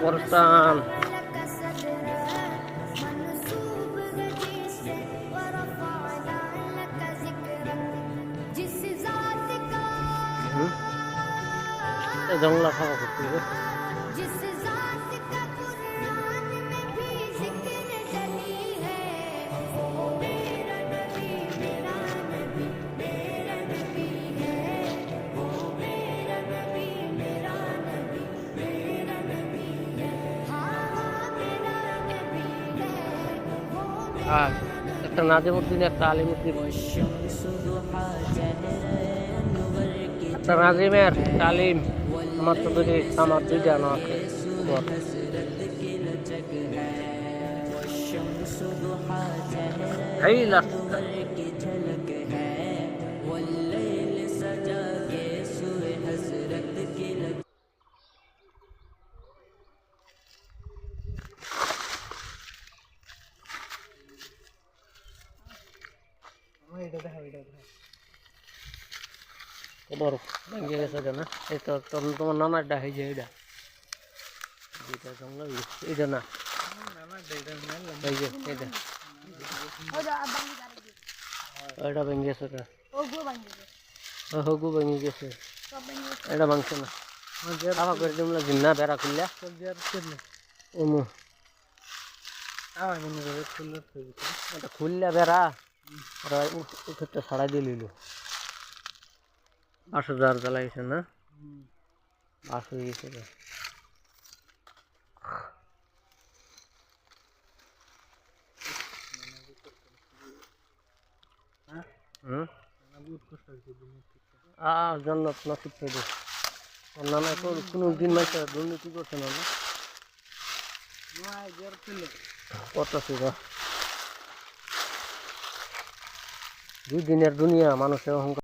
কবরস্থান। জঙ্গলা খাওয়া করতে আর একটা নাজিমুদ্দিন, একটা আলিমুদ্দিন, একটা নাজিমের তালিম আমার তো আমার দুইটা আছে। এই লাস্টটা খবর ভেঙে গেছে কেন? এই তো তোমার নানার ডাক হয়েছে এইটা, দুইটা জঙ্গল এইটা না, এই যে এইটা ওইটা ভেঙে গেছে, হগু ভেঙে গেছে, এটা ভাঙছে না। আবার করে তোমরা জিন্না বেড়া খুললা ওমু এটা খুললা বেড়া উঠে ছাড়াই দিয়ে লইল। 5,000 জ্বালাইছে না, বাস হয়ে গেছে। জান্নাত নসিব পেয়ে নানা কোনো দিন মাইছে দুর্নীতি করছে না কত ছিল 2 দিনের দুনিয়া মানুষের অহংকার।